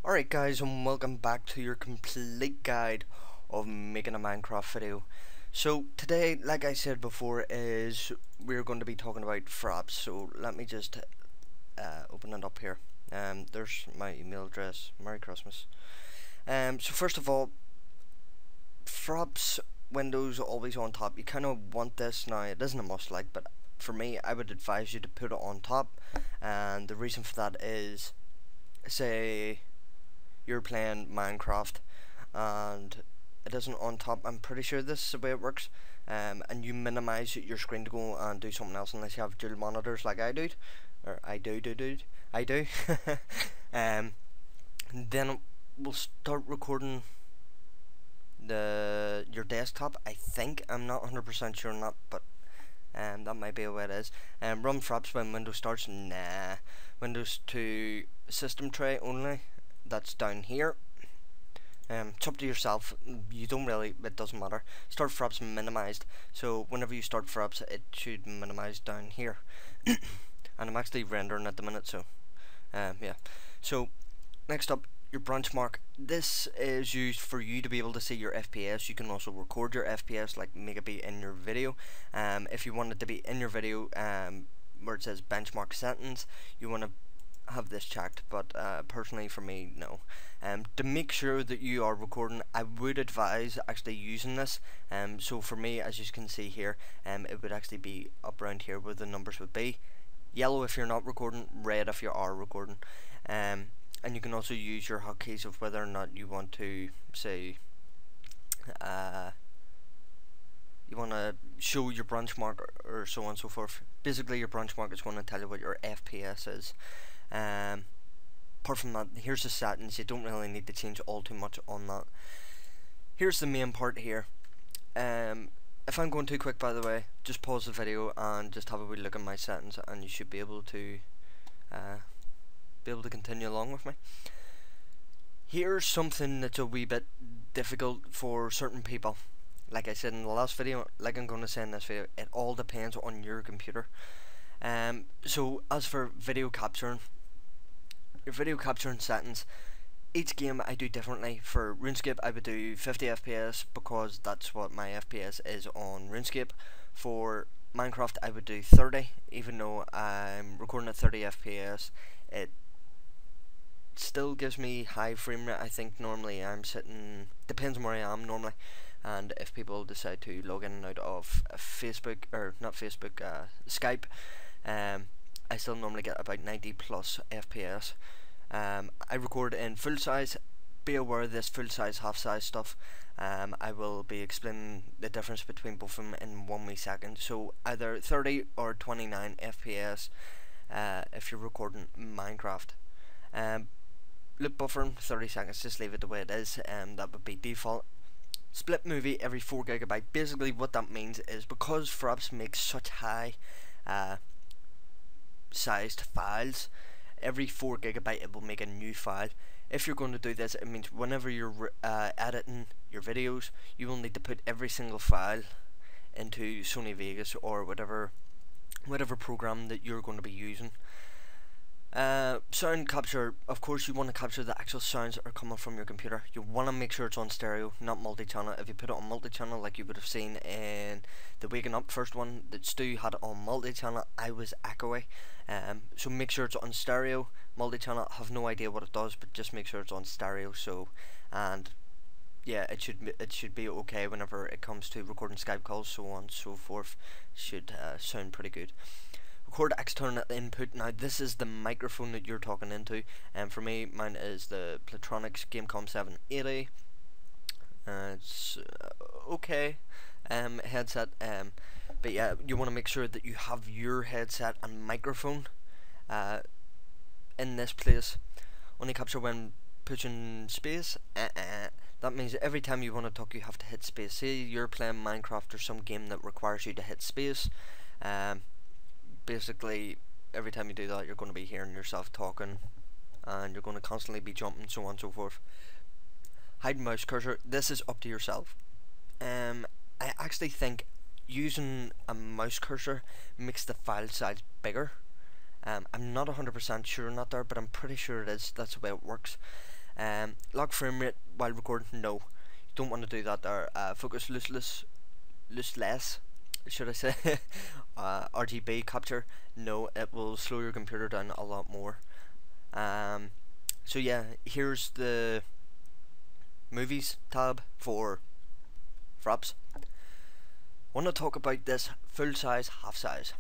Alright guys, and welcome back to your complete guide of making a Minecraft video. So today, like I said before, is we're going to be talking about fraps. So let me just open it up here. There's my email address. Merry Christmas. So first of all, fraps windows always on top. You kind of want this now. It isn't a must like, but for me, I would advise you to put it on top. And the reason for that is, say you're playing Minecraft and it isn't on top. I'm pretty sure this is the way it works, and you minimize your screen to go and do something else unless you have dual monitors like I do, or I do. Then it will start recording your desktop. I think, I'm not 100% sure on that, but that might be the way it is. Run fraps when Windows starts. Nah, Windows to system tray only. That's down here. It's up to yourself. You don't really, it doesn't matter. Start fraps minimized. So whenever you start fraps, it should minimize down here. And I'm actually rendering at the minute, so yeah. So next up, your branch mark. This is used for you to be able to see your FPS. You can also record your FPS, like make it be in your video. If you want it to be in your video, where it says benchmark settings, you want to have this checked, but personally for me, no. To make sure that you are recording, I would advise actually using this. So for me, as you can see here, it would actually be up around here where the numbers would be. Yellow if you're not recording, red if you are recording. And you can also use your hotkeys of whether or not you want to, say, you want to show your branch mark or so on and so forth. Basically, your branch mark is going to tell you what your FPS is. Apart from that, here's the settings. You don't really need to change all too much on that. Here's the main part here. If I'm going too quick, by the way, just pause the video and just have a wee look at my settings, and you should be able to continue along with me. Here's something that's a wee bit difficult for certain people. Like I said in the last video, like I'm going to say in this video, it all depends on your computer. So as for video capturing, your video capturing settings, each game I do differently. For RuneScape I would do 50 FPS because that's what my FPS is on RuneScape. For Minecraft I would do 30, even though I'm recording at 30 FPS, it still gives me high frame rate. I think normally I'm sitting, depends on where I am normally, and if people decide to log in and out of Facebook, or not Facebook, Skype, I still normally get about 90 plus FPS. I record in full size. Be aware of this full size, half size stuff. I will be explaining the difference between both of them in 1 wee second. So either 30 or 29 FPS if you're recording Minecraft. Loop buffering 30 seconds, just leave it the way it is. That would be default. Split movie every 4 GB. Basically what that means is, because fraps make such high sized files, every 4 GB it will make a new file. If you're going to do this, it means whenever you're editing your videos, you will need to put every single file into Sony Vegas or whatever program that you're going to be using. Sound capture, of course you want to capture the actual sounds that are coming from your computer. You want to make sure it's on stereo, not multi-channel. If you put it on multi-channel, like you would have seen in the Waking Up first one that Stu had it on multi-channel, I was echoey. So make sure it's on stereo. Multi-channel, I have no idea what it does, but just make sure it's on stereo. So, and yeah, it should be okay whenever it comes to recording Skype calls, so on and so forth. Should sound pretty good. Record external input. Now this is the microphone that you're talking into, and for me, mine is the Platronics Gamecom 780. It's okay headset, but yeah, you want to make sure that you have your headset and microphone in this place. Only capture when pushing space. That means every time you want to talk, you have to hit space. Say you're playing Minecraft or some game that requires you to hit space. Basically, every time you do that, you're going to be hearing yourself talking, and you're going to constantly be jumping, so on and so forth. Hide mouse cursor. This is up to yourself. I actually think using a mouse cursor makes the file size bigger. I'm not 100% sure on that there, but I'm pretty sure it is. That's the way it works. Lock frame rate while recording, no, you don't want to do that there. Focus lossless, should I say, RGB capture, no, it will slow your computer down a lot more. So yeah, here's the movies tab for fraps. I want to talk about this full size, half size.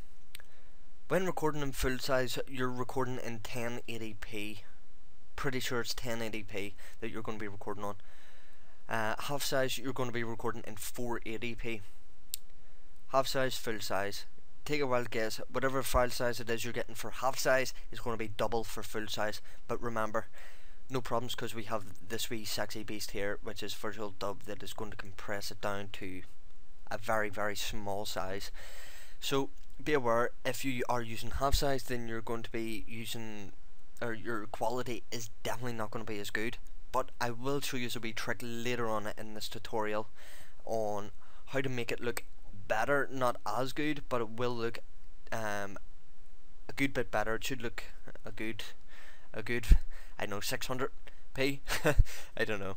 When recording in full size, you're recording in 1080p. Pretty sure it's 1080p that you're going to be recording on. Half size, you're going to be recording in 480p. Half size, full size. Take a wild guess. Whatever file size it is you're getting for half size is going to be double for full size. But remember, no problems, because we have this wee sexy beast here, which is Virtual Dub, that is going to compress it down to a very, very small size. So be aware, if you are using half size, then you're going to be using, or your quality is definitely not going to be as good. But I will show you a wee trick later on in this tutorial on how to make it look better, not as good, but it will look a good bit better. It should look a good I know, 600p. I don't know.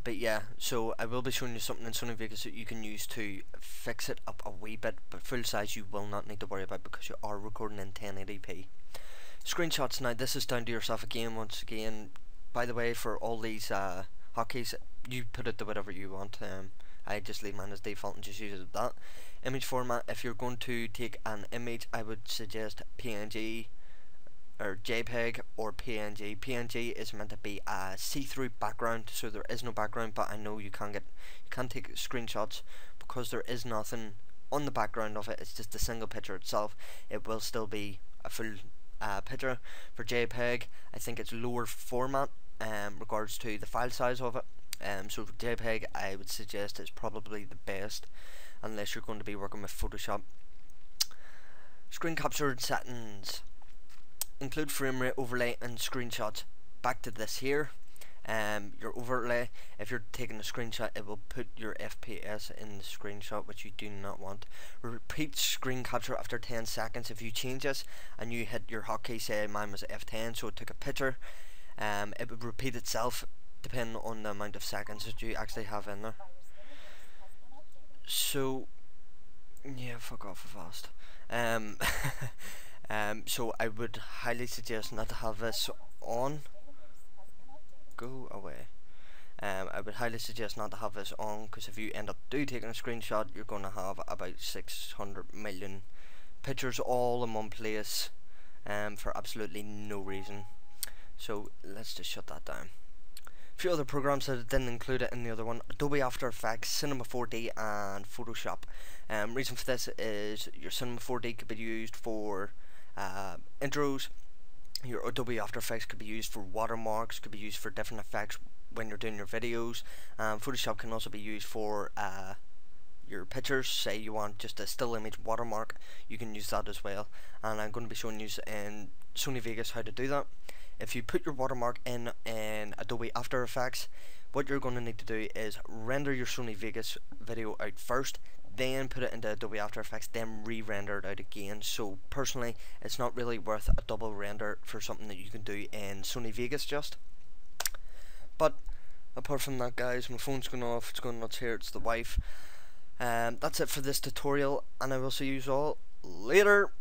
But yeah, so I will be showing you something in Sony Vegas that you can use to fix it up a wee bit, but full size you will not need to worry about, because you are recording in 1080p. Screenshots, now this is down to yourself again. Once again, by the way, for all these hotkeys, you put it to whatever you want. I just leave mine as default and just use it that. Image format, if you're going to take an image, I would suggest PNG or JPEG or PNG. PNG is meant to be a see-through background, so there is no background, but I know you can take screenshots because there is nothing on the background of it. It's just a single picture itself. It will still be a full picture. For JPEG, I think it's lower format regards to the file size of it. So for JPEG, I would suggest it's probably the best, unless you're going to be working with Photoshop. Screen capture settings. Include frame rate, overlay and screenshots. Back to this here. Your overlay, if you're taking a screenshot, it will put your FPS in the screenshot, which you do not want. Repeat screen capture after 10 seconds. If you change this and you hit your hotkey, say mine was F10, so it took a picture, it would repeat itself depending on the amount of seconds that you actually have in there. So yeah, fuck off fast. So I would highly suggest not to have this on. Go away. I would highly suggest not to have this on, because if you end up taking a screenshot, you're going to have about 600 million pictures all in one place, for absolutely no reason. So let's just shut that down. A few other programs that I didn't include it in the other one: Adobe After Effects, Cinema 4D and Photoshop. Reason for this is your Cinema 4D could be used for intros. Your Adobe After Effects could be used for watermarks, could be used for different effects when you're doing your videos. Photoshop can also be used for your pictures. Say you want just a still image watermark, you can use that as well, and I'm going to be showing you in Sony Vegas how to do that. If you put your watermark in Adobe After Effects, what you're going to need to do is render your Sony Vegas video out first, then put it into Adobe After Effects, then re-render it out again. So personally, it's not really worth a double render for something that you can do in Sony Vegas just. But apart from that, guys, my phone's going off, it's going nuts here, it's the wife. That's it for this tutorial, and I will see you all later.